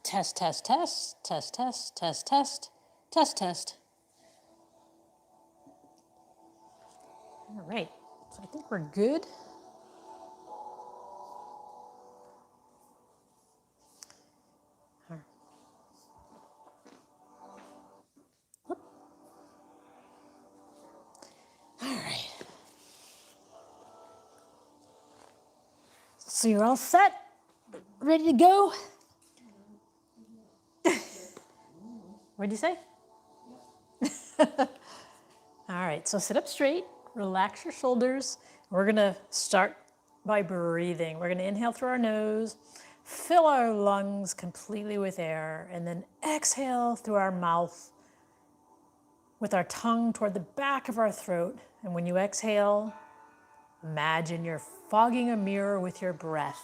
Test, test, test, test, test, test, test, test, test. All right, so I think we're good. All right. So you're all set? Ready to go? What'd you say? All right, so sit up straight, relax your shoulders. We're gonna start by breathing. We're gonna inhale through our nose, fill our lungs completely with air, and then exhale through our mouth with our tongue toward the back of our throat. And when you exhale, imagine you're fogging a mirror with your breath.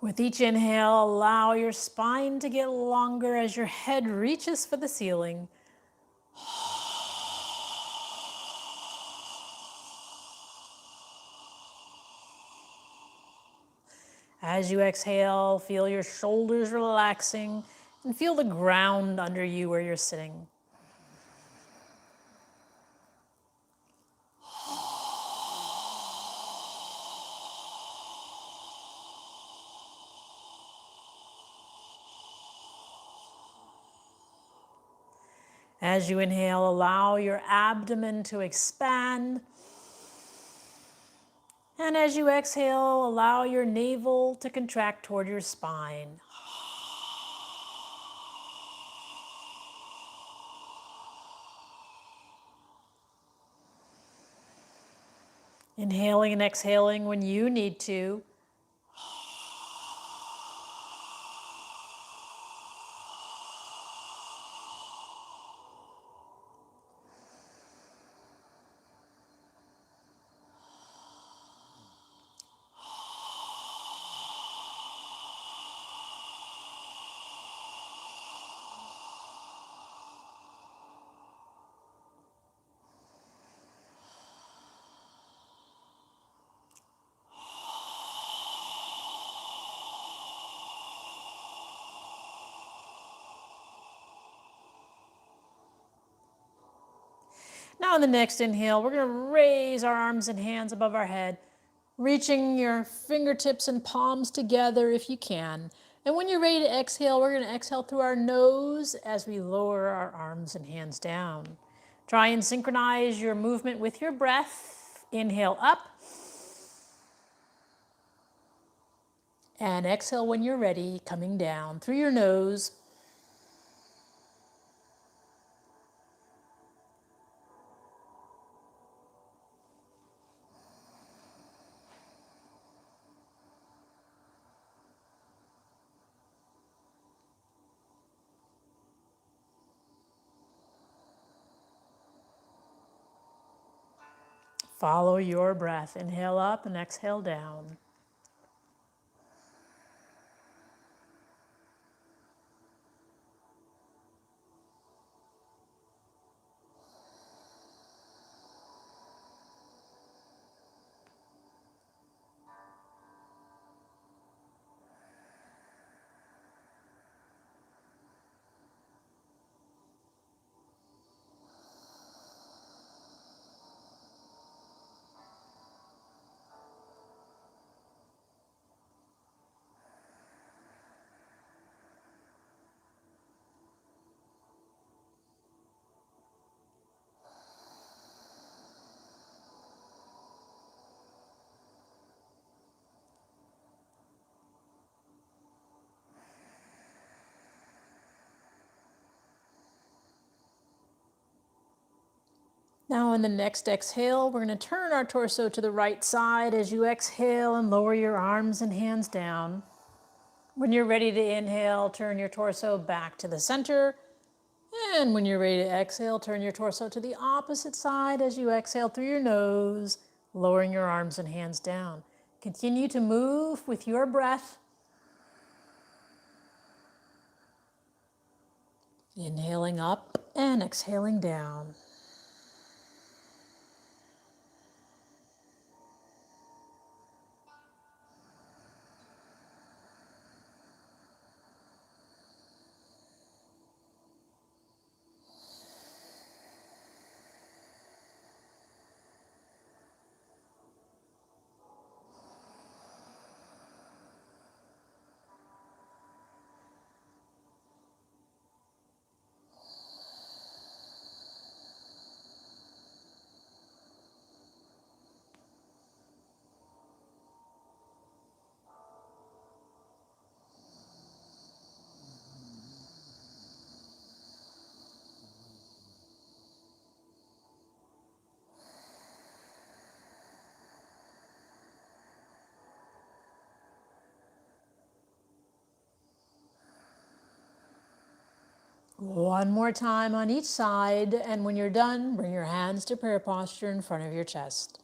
With each inhale, allow your spine to get longer as your head reaches for the ceiling. As you exhale, feel your shoulders relaxing and feel the ground under you where you're sitting. As you inhale, allow your abdomen to expand. And as you exhale, allow your navel to contract toward your spine. Inhaling and exhaling when you need to. Now on the next inhale, we're going to raise our arms and hands above our head, reaching your fingertips and palms together if you can. And when you're ready to exhale, we're going to exhale through our nose as we lower our arms and hands down. Try and synchronize your movement with your breath. Inhale up. And exhale when you're ready, coming down through your nose. Follow your breath. Inhale up and exhale down. Now on the next exhale, we're going to turn our torso to the right side as you exhale and lower your arms and hands down. When you're ready to inhale, turn your torso back to the center. And when you're ready to exhale, turn your torso to the opposite side as you exhale through your nose, lowering your arms and hands down. Continue to move with your breath. Inhaling up and exhaling down. One more time on each side, and when you're done, bring your hands to prayer posture in front of your chest.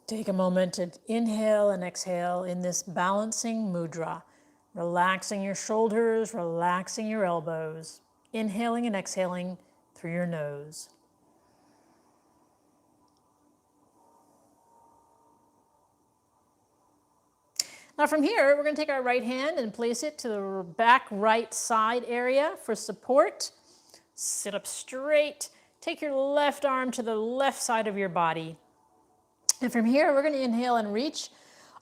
Take a moment to inhale and exhale in this balancing mudra, relaxing your shoulders, relaxing your elbows, inhaling and exhaling through your nose. Now from here, we're going to take our right hand and place it to the back right side area for support. Sit up straight. Take your left arm to the left side of your body. And from here, we're going to inhale and reach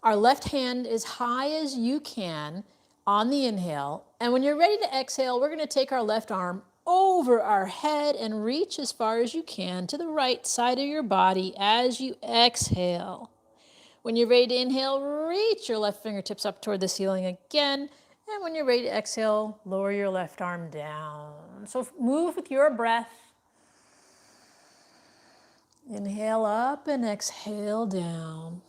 our left hand as high as you can on the inhale. And when you're ready to exhale, we're going to take our left arm over our head and reach as far as you can to the right side of your body as you exhale. When you're ready to inhale, reach your left fingertips up toward the ceiling again. And when you're ready to exhale, lower your left arm down. So move with your breath. Inhale up and exhale down.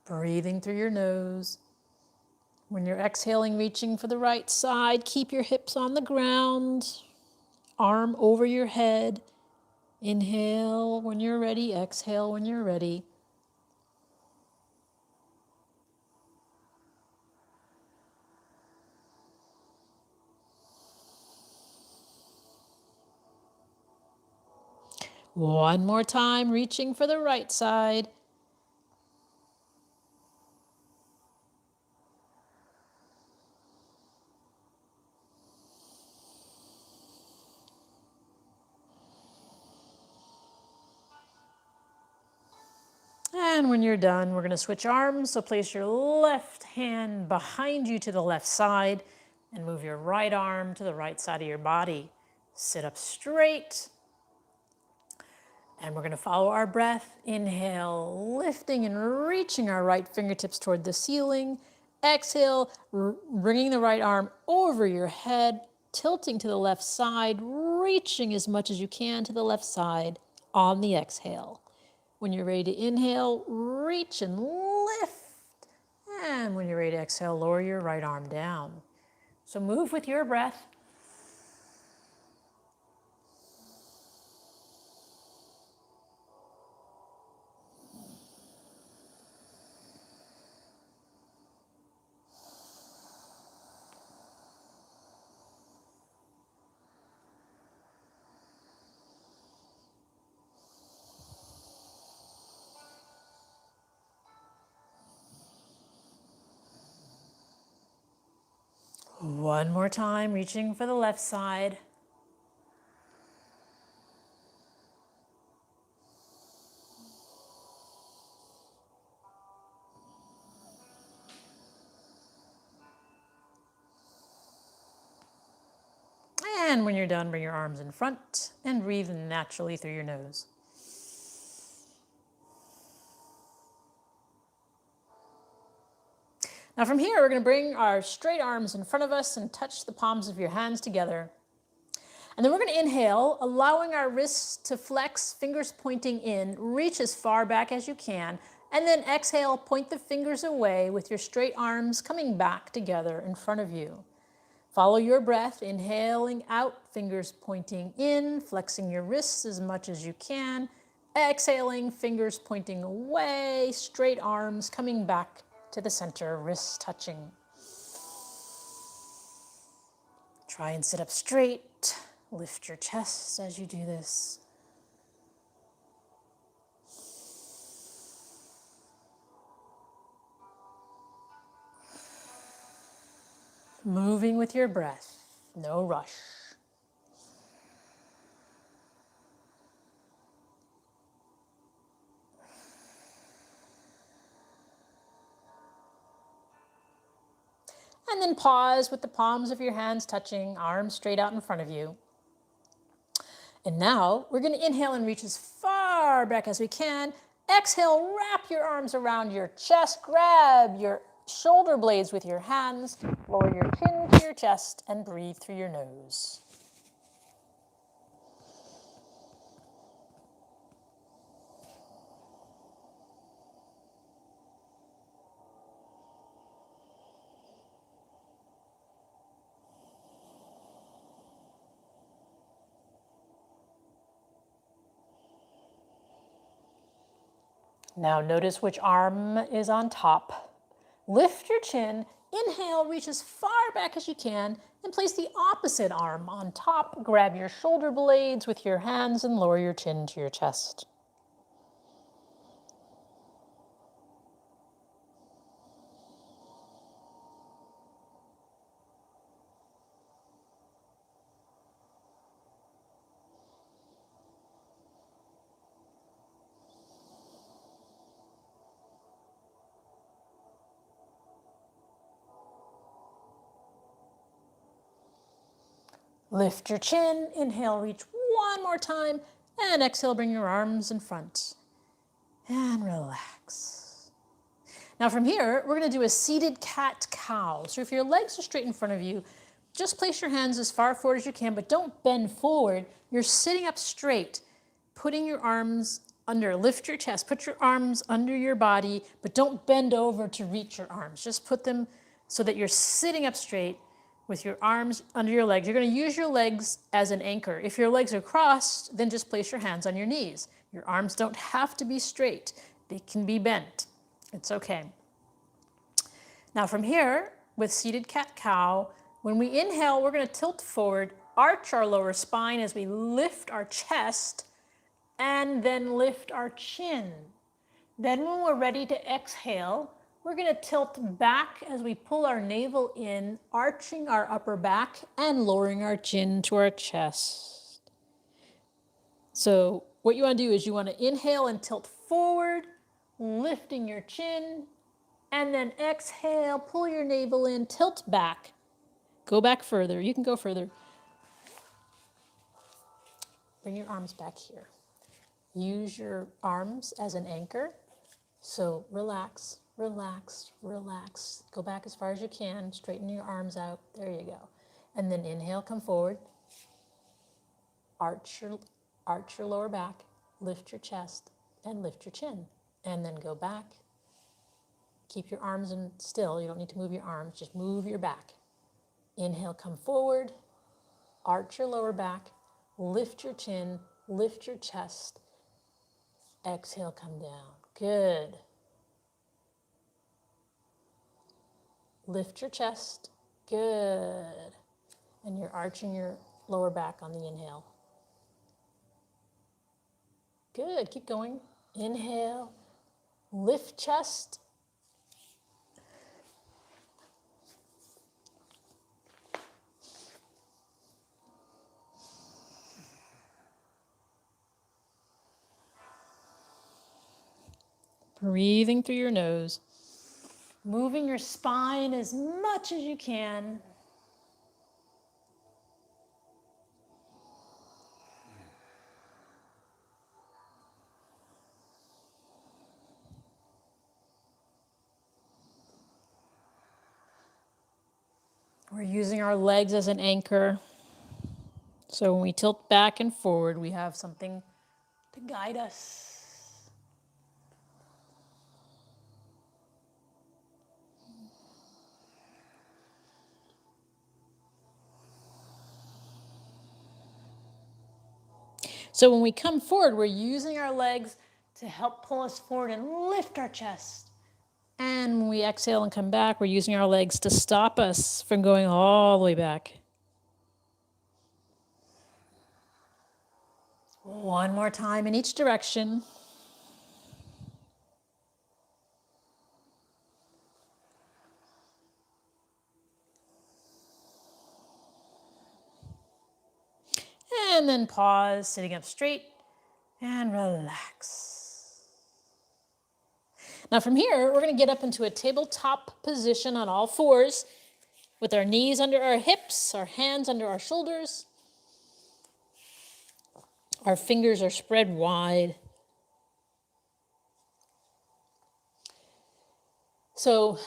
Breathing through your nose. When you're exhaling, reaching for the right side, keep your hips on the ground, arm over your head. Inhale when you're ready, exhale when you're ready. One more time, reaching for the right side. And when you're done, we're going to switch arms. So place your left hand behind you to the left side and move your right arm to the right side of your body. Sit up straight. And we're going to follow our breath. Inhale, lifting and reaching our right fingertips toward the ceiling. Exhale, bringing the right arm over your head, tilting to the left side, reaching as much as you can to the left side on the exhale. When you're ready to inhale, reach and lift. And when you're ready to exhale, lower your right arm down. So move with your breath. One more time, reaching for the left side. And when you're done, bring your arms in front and breathe naturally through your nose. Now from here, we're going to bring our straight arms in front of us and touch the palms of your hands together. And then we're going to inhale, allowing our wrists to flex, fingers pointing in, reach as far back as you can, and then exhale, point the fingers away with your straight arms coming back together in front of you. Follow your breath, inhaling out, fingers pointing in, flexing your wrists as much as you can, exhaling, fingers pointing away, straight arms coming back to the center, wrists touching. Try and sit up straight. Lift your chest as you do this. Moving with your breath, no rush. And then pause with the palms of your hands touching, arms straight out in front of you. And now we're going to inhale and reach as far back as we can. Exhale, wrap your arms around your chest, grab your shoulder blades with your hands, lower your chin to your chest, and breathe through your nose. Now notice which arm is on top. Lift your chin, inhale, reach as far back as you can, and place the opposite arm on top. Grab your shoulder blades with your hands and lower your chin to your chest. Lift your chin, inhale, reach one more time, and exhale, bring your arms in front. And relax. Now from here, we're going to do a seated cat-cow. So if your legs are straight in front of you, just place your hands as far forward as you can, but don't bend forward. You're sitting up straight, putting your arms under, lift your chest, put your arms under your body, but don't bend over to reach your arms. Just put them so that you're sitting up straight with your arms under your legs. You're going to use your legs as an anchor. If your legs are crossed, then just place your hands on your knees. Your arms don't have to be straight. They can be bent. It's okay. Now from here, with seated cat-cow, when we inhale, we're going to tilt forward, arch our lower spine as we lift our chest, and then lift our chin. Then when we're ready to exhale, we're going to tilt back as we pull our navel in, arching our upper back and lowering our chin to our chest. So what you want to do is you want to inhale and tilt forward, lifting your chin, and then exhale, pull your navel in, tilt back. Go back further. You can go further. Bring your arms back here. Use your arms as an anchor. So relax, relax, relax. Go back as far as you can. Straighten your arms out. There you go. And then inhale, come forward. Arch your lower back. Lift your chest and lift your chin. And then go back. Keep your arms in still. You don't need to move your arms. Just move your back. Inhale, come forward. Arch your lower back. Lift your chin. Lift your chest. Exhale, come down. Good. Lift your chest. Good. And you're arching your lower back on the inhale. Good. Keep going. Inhale. Lift chest. Breathing through your nose. Moving your spine as much as you can. We're using our legs as an anchor. So when we tilt back and forward, we have something to guide us. So when we come forward, we're using our legs to help pull us forward and lift our chest. And when we exhale and come back, we're using our legs to stop us from going all the way back. One more time in each direction. And then pause, sitting up straight, and relax. Now from here, we're going to get up into a tabletop position on all fours with our knees under our hips, our hands under our shoulders. Our fingers are spread wide. So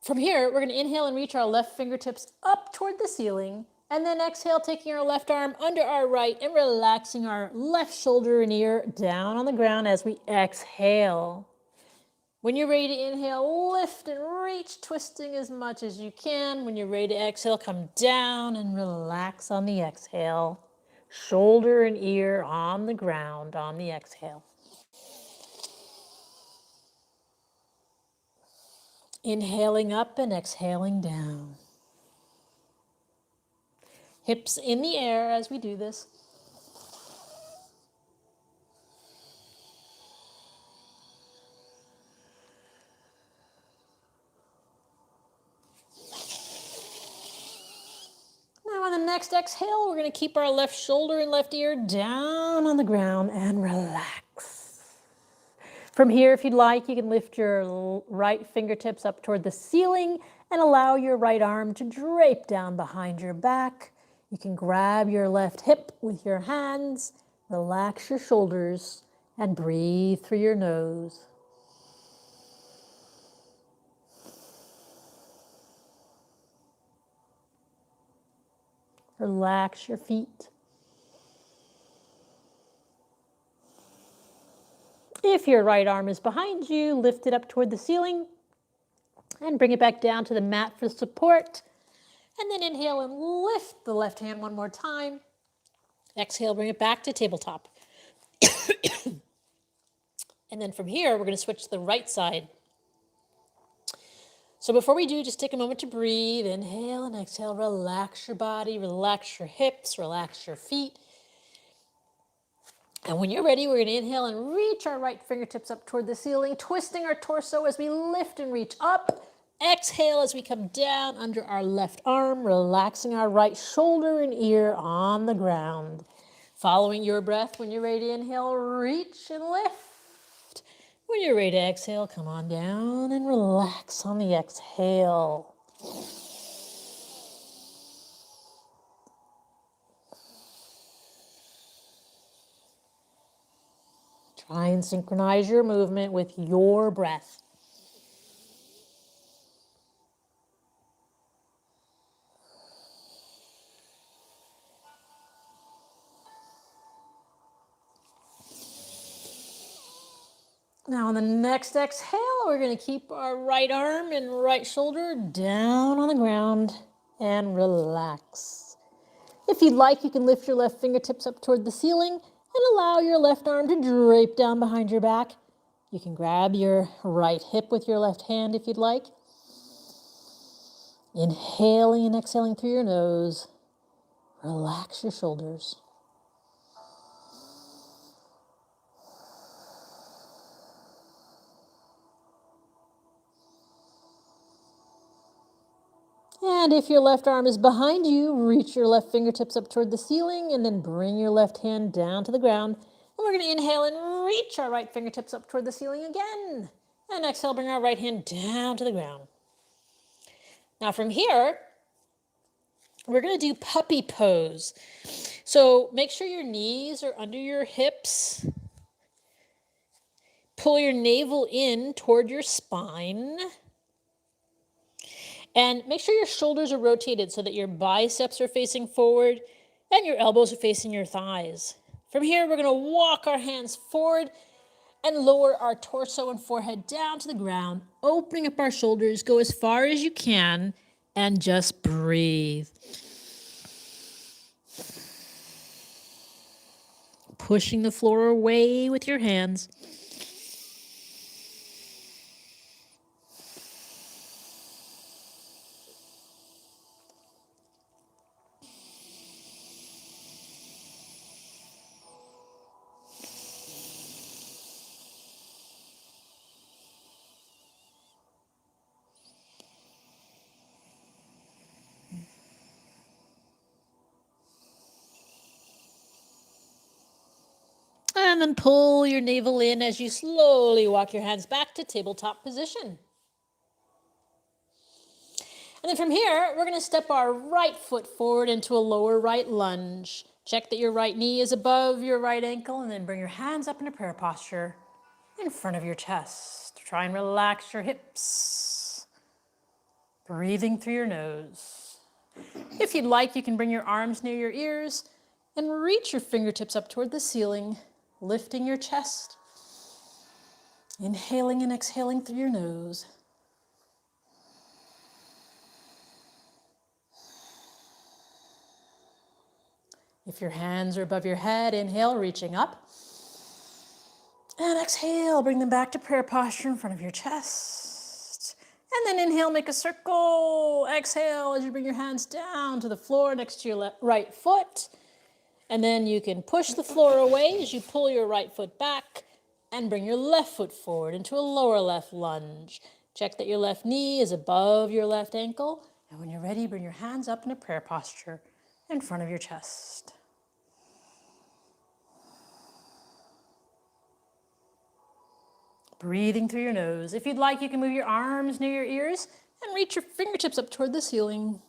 from here, we're going to inhale and reach our left fingertips up toward the ceiling. And then exhale, taking our left arm under our right and relaxing our left shoulder and ear down on the ground as we exhale. When you're ready to inhale, lift and reach, twisting as much as you can. When you're ready to exhale, come down and relax on the exhale. Shoulder and ear on the ground on the exhale. Inhaling up and exhaling down. Hips in the air as we do this. Now on the next exhale, we're going to keep our left shoulder and left ear down on the ground and relax. From here, if you'd like, you can lift your right fingertips up toward the ceiling and allow your right arm to drape down behind your back. You can grab your left hip with your hands, relax your shoulders, and breathe through your nose. Relax your feet. If your right arm is behind you, lift it up toward the ceiling and bring it back down to the mat for support. And then inhale and lift the left hand one more time. Exhale, bring it back to tabletop. And then from here, we're going to switch to the right side. So before we do, just take a moment to breathe. Inhale and exhale. Relax your body, relax your hips, relax your feet. And when you're ready, we're going to inhale and reach our right fingertips up toward the ceiling, twisting our torso as we lift and reach up. Exhale as we come down under our left arm, relaxing our right shoulder and ear on the ground. Following your breath, when you're ready to inhale, reach and lift. When you're ready to exhale, come on down and relax on the exhale. Try and synchronize your movement with your breath. Now on the next exhale, we're going to keep our right arm and right shoulder down on the ground and relax. If you'd like, you can lift your left fingertips up toward the ceiling and allow your left arm to drape down behind your back. You can grab your right hip with your left hand if you'd like. Inhaling and exhaling through your nose. Relax your shoulders. And if your left arm is behind you, reach your left fingertips up toward the ceiling and then bring your left hand down to the ground. And we're going to inhale and reach our right fingertips up toward the ceiling again. And exhale, bring our right hand down to the ground. Now from here, we're going to do puppy pose. So make sure your knees are under your hips. Pull your navel in toward your spine. And make sure your shoulders are rotated so that your biceps are facing forward and your elbows are facing your thighs. From here, we're going to walk our hands forward and lower our torso and forehead down to the ground, opening up our shoulders. Go as far as you can and just breathe. Pushing the floor away with your hands. And then pull your navel in as you slowly walk your hands back to tabletop position. And then from here, we're going to step our right foot forward into a lower right lunge. Check that your right knee is above your right ankle, and then bring your hands up into prayer posture in front of your chest. Try and relax your hips. Breathing through your nose. If you'd like, you can bring your arms near your ears and reach your fingertips up toward the ceiling, lifting your chest. Inhaling and exhaling through your nose. If your hands are above your head, inhale, reaching up. And exhale, bring them back to prayer posture in front of your chest. And then inhale, make a circle. Exhale as you bring your hands down to the floor next to your right foot. And then you can push the floor away as you pull your right foot back and bring your left foot forward into a lower left lunge. Check that your left knee is above your left ankle. And when you're ready, bring your hands up in a prayer posture in front of your chest. Breathing through your nose. If you'd like, you can move your arms near your ears and reach your fingertips up toward the ceiling.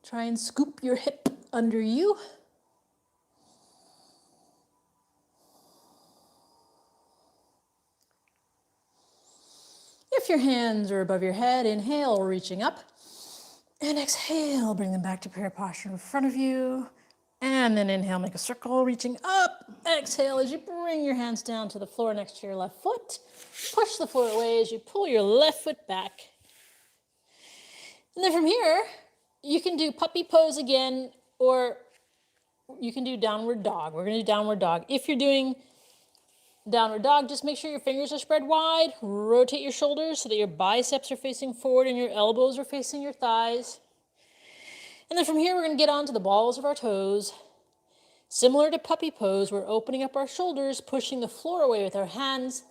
Try and scoop your hip under you. If your hands are above your head, inhale, reaching up. And exhale, bring them back to prayer posture in front of you. And then inhale, make a circle, reaching up. Exhale as you bring your hands down to the floor next to your left foot. Push the floor away as you pull your left foot back. And then from here, you can do puppy pose again, or you can do downward dog. We're going to do downward dog. If you're doing downward dog, just make sure your fingers are spread wide. Rotate your shoulders so that your biceps are facing forward and your elbows are facing your thighs. And then from here, we're going to get onto the balls of our toes. Similar to puppy pose, we're opening up our shoulders, pushing the floor away with our hands,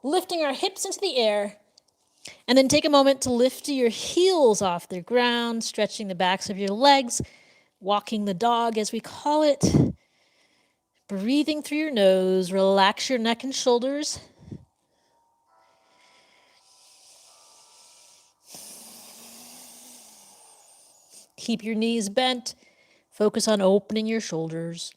lifting our hips into the air, and then take a moment to lift your heels off the ground, stretching the backs of your legs, walking the dog as we call it. Breathing through your nose, relax your neck and shoulders. Keep your knees bent. Focus on opening your shoulders.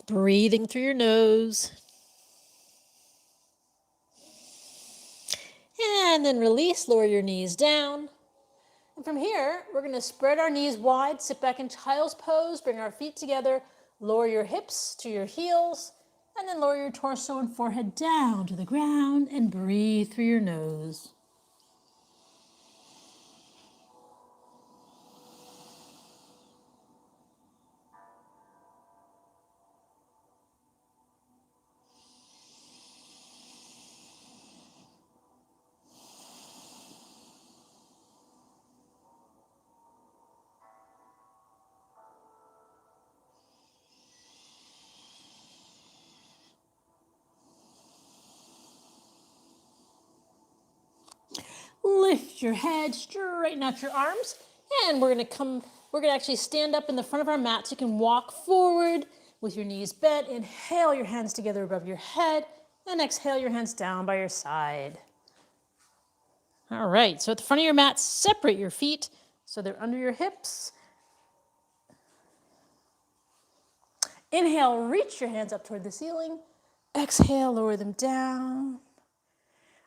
Breathing through your nose. And then release, lower your knees down. And from here, we're going to spread our knees wide, sit back in child's pose, bring our feet together, lower your hips to your heels, and then lower your torso and forehead down to the ground and breathe through your nose. Lift your head, straighten out your arms, and we're gonna actually stand up in the front of our mat so you can walk forward with your knees bent. Inhale your hands together above your head, and exhale your hands down by your side. All right, so at the front of your mat, separate your feet so they're under your hips. Inhale, reach your hands up toward the ceiling. Exhale, lower them down.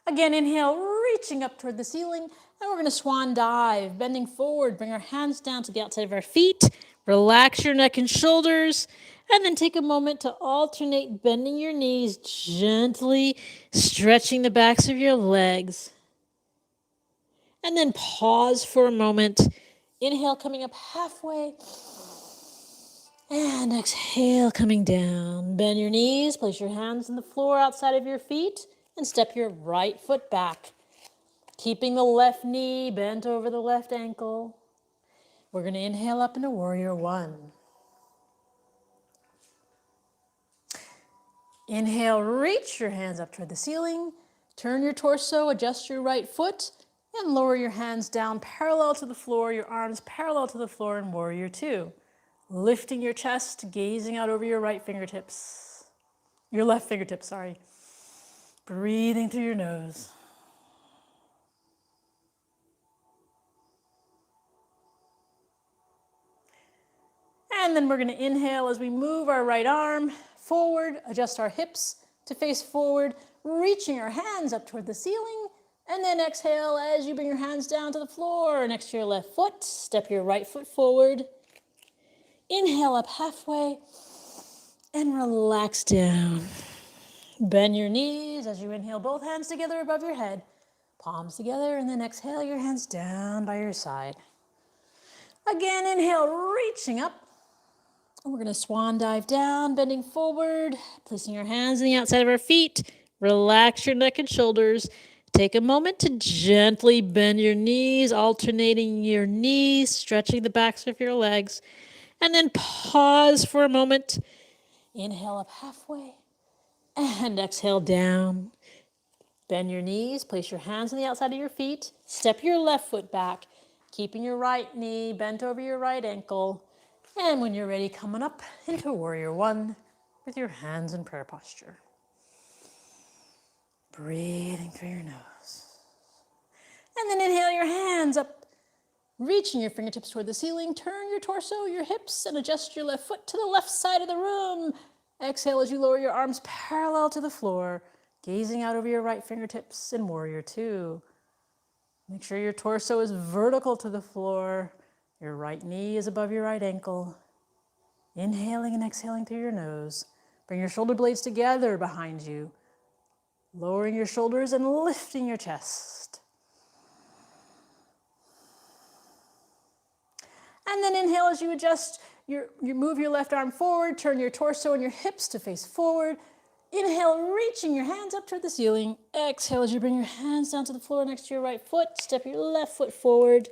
Again, inhale, reaching up toward the ceiling. And we're going to swan dive, bending forward. Bring our hands down to the outside of our feet. Relax your neck and shoulders. And then take a moment to alternate bending your knees, gently stretching the backs of your legs. And then pause for a moment. Inhale, coming up halfway. And exhale, coming down. Bend your knees, place your hands on the floor outside of your feet, and step your right foot back. Keeping the left knee bent over the left ankle. We're going to inhale up into Warrior One. Inhale, reach your hands up toward the ceiling. Turn your torso, adjust your right foot, and lower your hands down parallel to the floor, your arms parallel to the floor in Warrior Two. Lifting your chest, gazing out over your left fingertips, sorry. Breathing through your nose. And then we're going to inhale as we move our right arm forward, adjust our hips to face forward, reaching our hands up toward the ceiling. And then exhale as you bring your hands down to the floor next to your left foot. Step your right foot forward. Inhale up halfway and relax down. Bend your knees as you inhale, both hands together above your head, palms together, and then exhale your hands down by your side. Again, inhale, reaching up. And we're going to swan dive down, bending forward, placing your hands on the outside of our feet. Relax your neck and shoulders. Take a moment to gently bend your knees, alternating your knees, stretching the backs of your legs. And then pause for a moment. Inhale up halfway and exhale down. Bend your knees, place your hands on the outside of your feet. Step your left foot back, keeping your right knee bent over your right ankle. And when you're ready, coming up into Warrior One with your hands in prayer posture. Breathing through your nose. And then inhale your hands up, reaching your fingertips toward the ceiling. Turn your torso, your hips, and adjust your left foot to the left side of the room. Exhale as you lower your arms parallel to the floor, gazing out over your right fingertips in Warrior Two. Make sure your torso is vertical to the floor. Your right knee is above your right ankle. Inhaling and exhaling through your nose. Bring your shoulder blades together behind you. Lowering your shoulders and lifting your chest. And then inhale as you adjust, you move your left arm forward, turn your torso and your hips to face forward. Inhale, reaching your hands up toward the ceiling. Exhale as you bring your hands down to the floor next to your right foot. Step your left foot forward.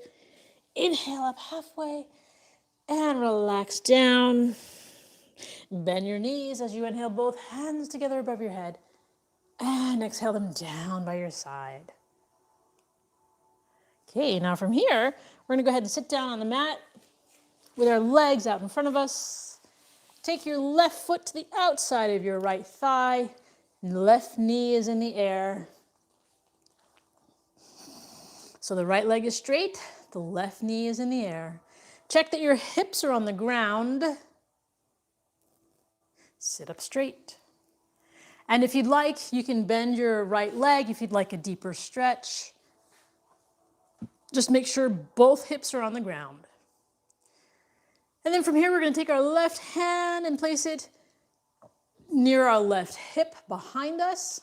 Inhale up halfway and relax down. Bend your knees as you inhale, both hands together above your head. And exhale them down by your side. Okay, now from here, we're gonna go ahead and sit down on the mat with our legs out in front of us. Take your left foot to the outside of your right thigh. Left knee is in the air. So the right leg is straight, the left knee is in the air. Check that your hips are on the ground. Sit up straight. And if you'd like, you can bend your right leg if you'd like a deeper stretch. Just make sure both hips are on the ground. And then from here, we're going to take our left hand and place it near our left hip behind us.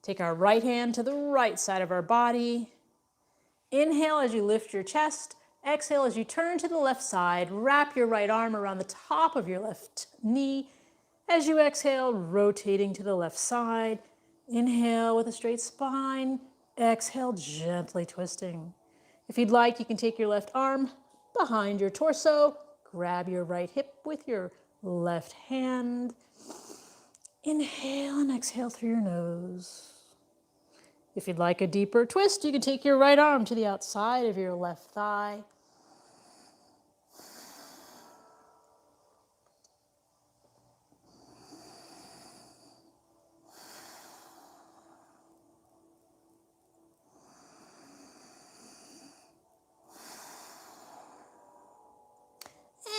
Take our right hand to the right side of our body. Inhale as you lift your chest. Exhale as you turn to the left side. Wrap your right arm around the top of your left knee. As you exhale, rotating to the left side. Inhale with a straight spine. Exhale, gently twisting. If you'd like, you can take your left arm behind your torso. Grab your right hip with your left hand. Inhale and exhale through your nose. If you'd like a deeper twist, you can take your right arm to the outside of your left thigh.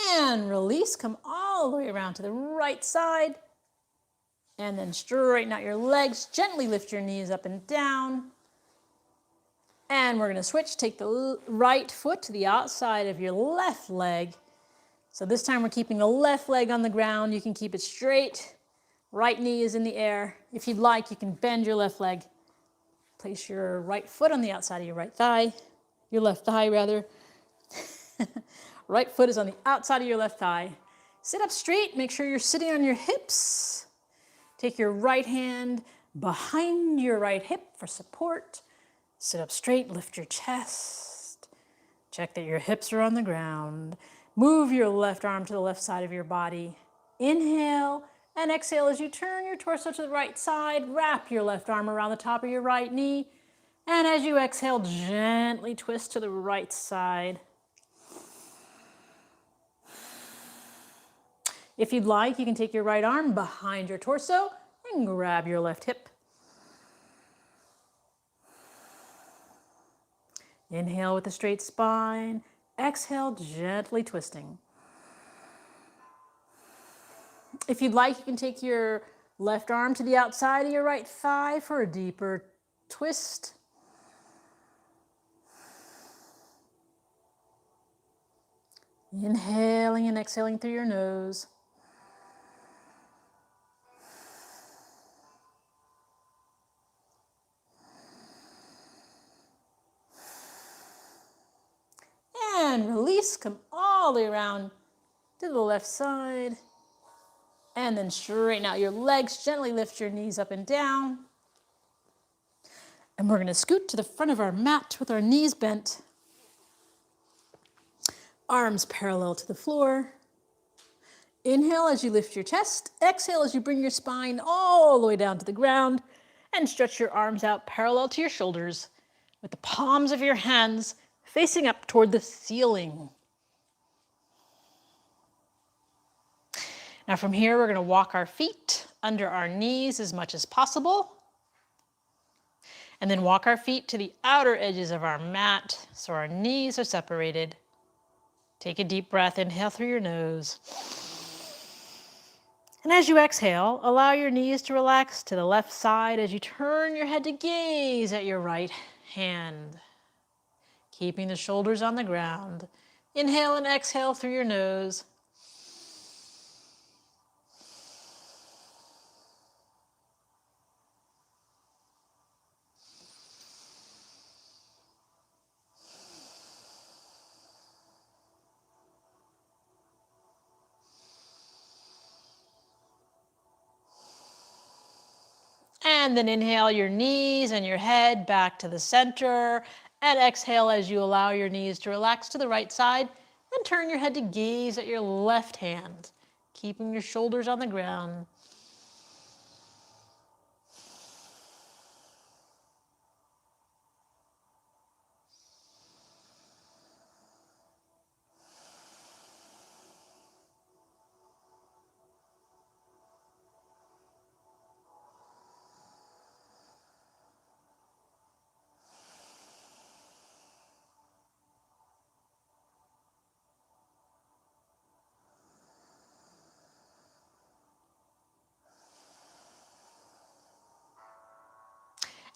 And release, come all the way around to the right side. And then straighten out your legs. Gently lift your knees up and down. And we're going to switch. Take the right foot to the outside of your left leg. So this time we're keeping the left leg on the ground. You can keep it straight. Right knee is in the air. If you'd like, you can bend your left leg. Place your right foot on the outside of your right thigh. Your left thigh, rather. Right foot is on the outside of your left thigh. Sit up straight. Make sure you're sitting on your hips. Take your right hand behind your right hip for support. Sit up straight, lift your chest. Check that your hips are on the ground. Move your left arm to the left side of your body. Inhale and exhale as you turn your torso to the right side. Wrap your left arm around the top of your right knee. And as you exhale, gently twist to the right side. If you'd like, you can take your right arm behind your torso and grab your left hip. Inhale with a straight spine. Exhale, gently twisting. If you'd like, you can take your left arm to the outside of your right thigh for a deeper twist. Inhaling and exhaling through your nose. And release, come all the way around to the left side. And then straighten out your legs, gently lift your knees up and down. And we're going to scoot to the front of our mat with our knees bent. Arms parallel to the floor. Inhale as you lift your chest. Exhale as you bring your spine all the way down to the ground. And stretch your arms out parallel to your shoulders with the palms of your hands facing up toward the ceiling. Now from here, we're going to walk our feet under our knees as much as possible. And then walk our feet to the outer edges of our mat so our knees are separated. Take a deep breath, inhale through your nose. And as you exhale, allow your knees to relax to the left side as you turn your head to gaze at your right hand. Keeping the shoulders on the ground. Inhale and exhale through your nose. And then inhale your knees and your head back to the center. And exhale as you allow your knees to relax to the right side. And turn your head to gaze at your left hand, keeping your shoulders on the ground.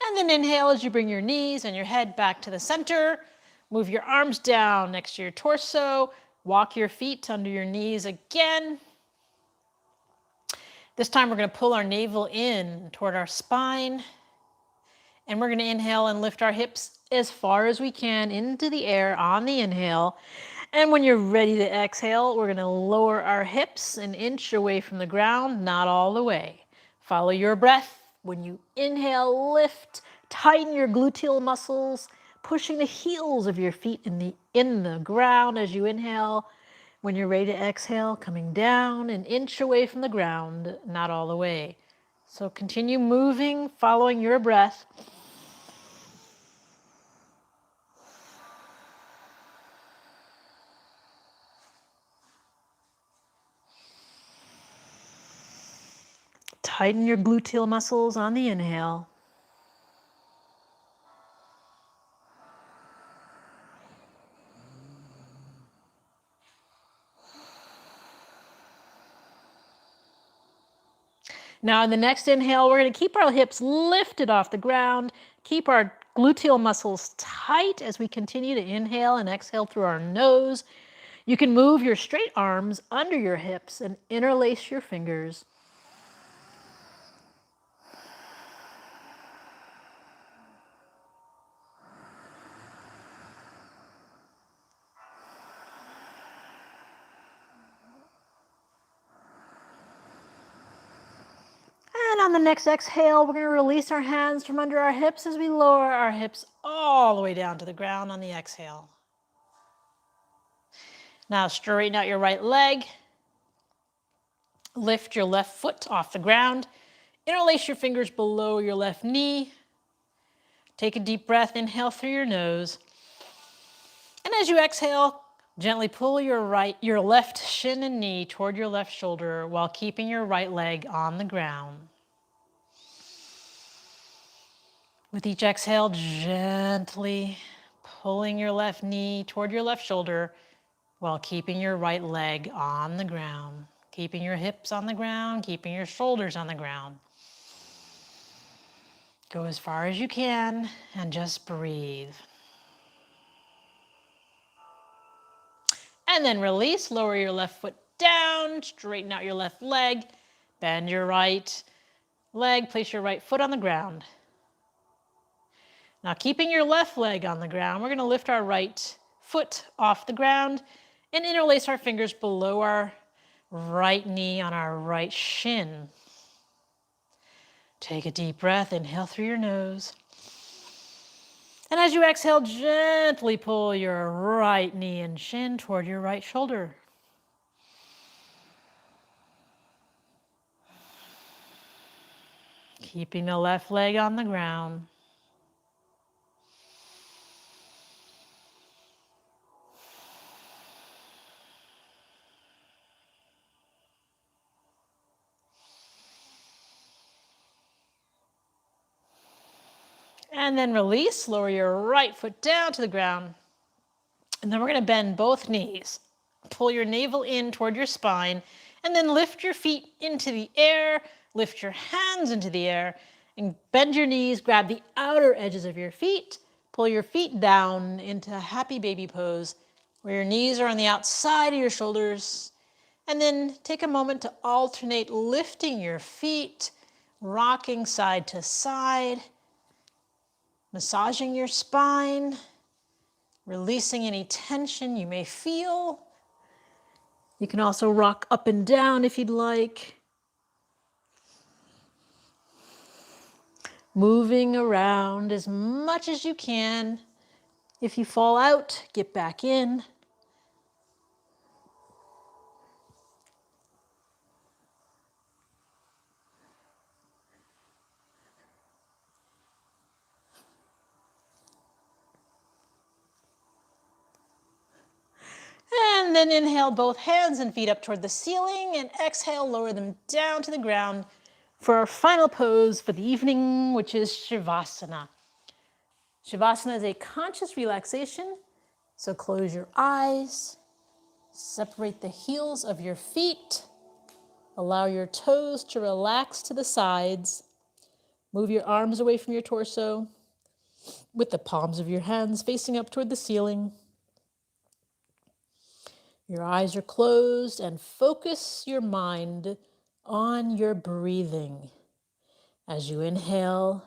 And then inhale as you bring your knees and your head back to the center. Move your arms down next to your torso. Walk your feet under your knees again. This time we're going to pull our navel in toward our spine. And we're going to inhale and lift our hips as far as we can into the air on the inhale. And when you're ready to exhale, we're going to lower our hips an inch away from the ground, not all the way. Follow your breath. When you inhale, lift, tighten your gluteal muscles, pushing the heels of your feet in the ground as you inhale. When you're ready to exhale, coming down an inch away from the ground, not all the way. So continue moving, following your breath. Tighten your gluteal muscles on the inhale. Now in the next inhale, we're going to keep our hips lifted off the ground, keep our gluteal muscles tight as we continue to inhale and exhale through our nose. You can move your straight arms under your hips and interlace your fingers. And on the next exhale, we're going to release our hands from under our hips as we lower our hips all the way down to the ground on the exhale. Now straighten out your right leg. Lift your left foot off the ground. Interlace your fingers below your left knee. Take a deep breath, inhale through your nose. And as you exhale, gently pull your left shin and knee toward your left shoulder while keeping your right leg on the ground. With each exhale, gently pulling your left knee toward your left shoulder while keeping your right leg on the ground. Keeping your hips on the ground, keeping your shoulders on the ground. Go as far as you can and just breathe. And then release, lower your left foot down, straighten out your left leg, bend your right leg, place your right foot on the ground. Now keeping your left leg on the ground, we're going to lift our right foot off the ground and interlace our fingers below our right knee on our right shin. Take a deep breath, inhale through your nose. And as you exhale, gently pull your right knee and shin toward your right shoulder. Keeping the left leg on the ground. And then release, lower your right foot down to the ground. And then we're going to bend both knees. Pull your navel in toward your spine, and then lift your feet into the air, lift your hands into the air, and bend your knees, grab the outer edges of your feet, pull your feet down into happy baby pose, where your knees are on the outside of your shoulders, and then take a moment to alternate lifting your feet, rocking side to side, massaging your spine, releasing any tension you may feel. You can also rock up and down if you'd like. Moving around as much as you can. If you fall out, get back in. And then inhale both hands and feet up toward the ceiling, and exhale, lower them down to the ground for our final pose for the evening, which is Shavasana. Shavasana is a conscious relaxation, so close your eyes, separate the heels of your feet, allow your toes to relax to the sides, move your arms away from your torso with the palms of your hands facing up toward the ceiling. Your eyes are closed and focus your mind on your breathing. As you inhale,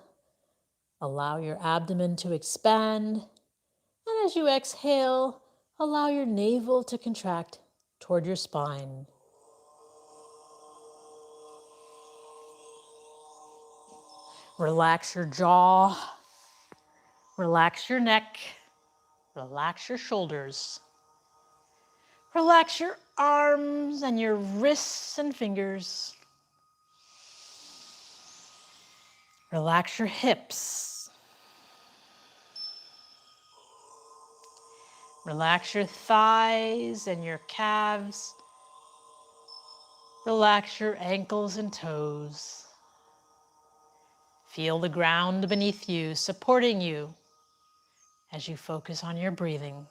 allow your abdomen to expand, and as you exhale, allow your navel to contract toward your spine. Relax your jaw, relax your neck, relax your shoulders. Relax your arms and your wrists and fingers. Relax your hips. Relax your thighs and your calves. Relax your ankles and toes. Feel the ground beneath you, supporting you as you focus on your breathing.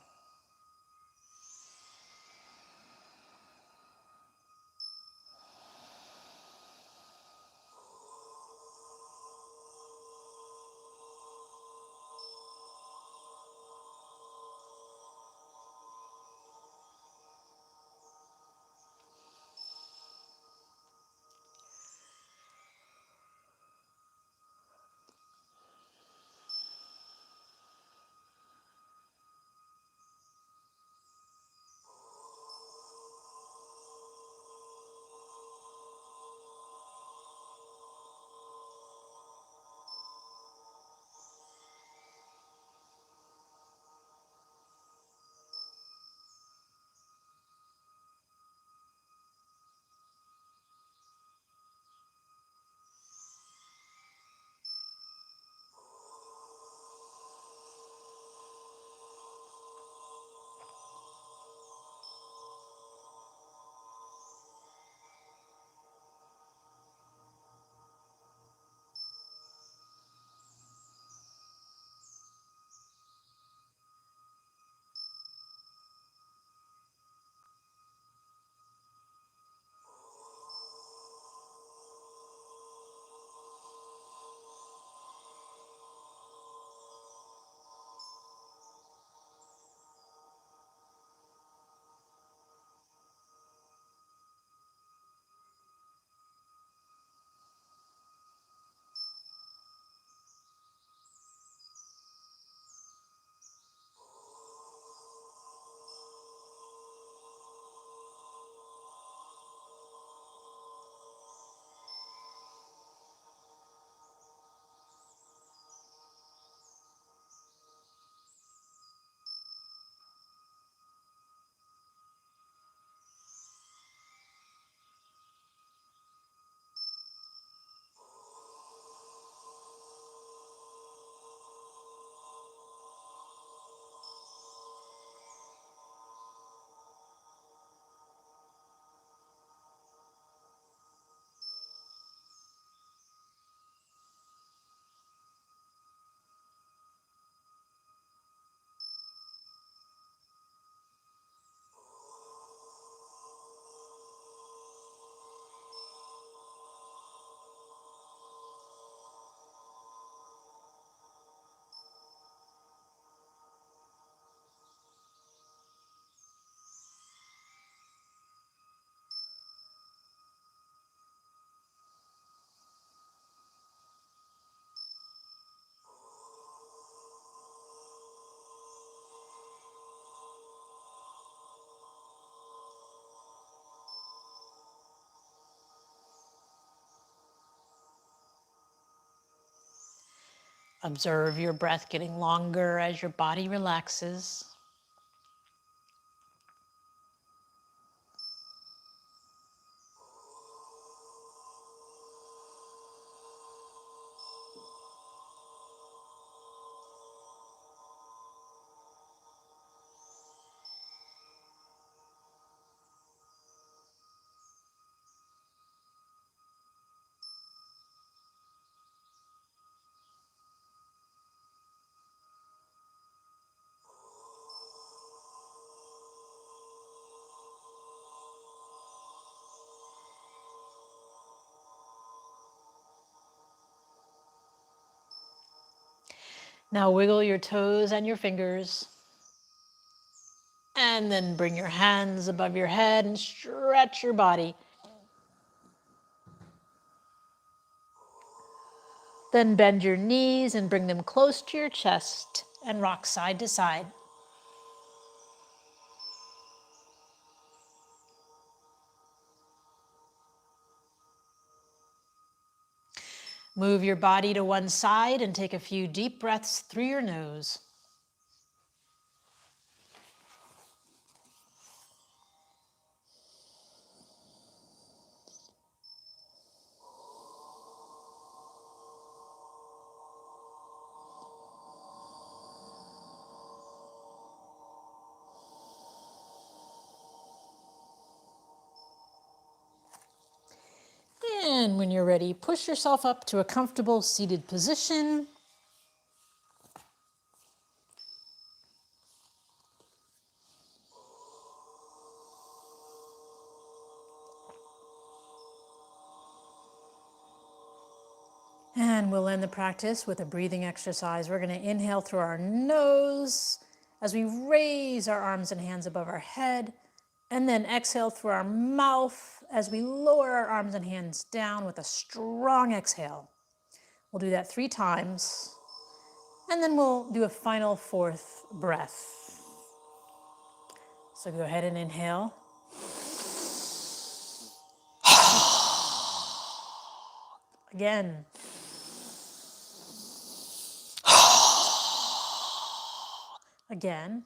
Observe your breath getting longer as your body relaxes. Now wiggle your toes and your fingers. And then bring your hands above your head and stretch your body. Then bend your knees and bring them close to your chest and rock side to side. Move your body to one side and take a few deep breaths through your nose. And when you're ready, push yourself up to a comfortable seated position. And we'll end the practice with a breathing exercise. We're going to inhale through our nose as we raise our arms and hands above our head, and then exhale through our mouth as we lower our arms and hands down with a strong exhale. We'll do that 3 times, and then we'll do a final 4th breath. So go ahead and inhale. Again. Again.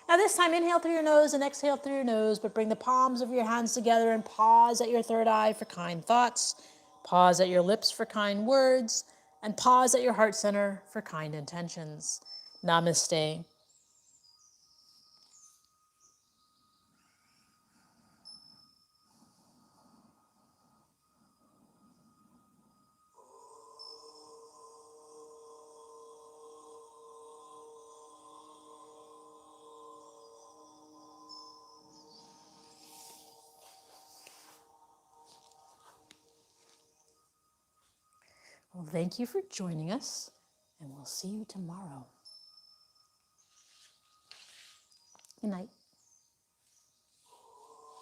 Now this time, inhale through your nose and exhale through your nose, but bring the palms of your hands together and pause at your third eye for kind thoughts, pause at your lips for kind words, and pause at your heart center for kind intentions. Namaste. Well, thank you for joining us, and we'll see you tomorrow. Good night.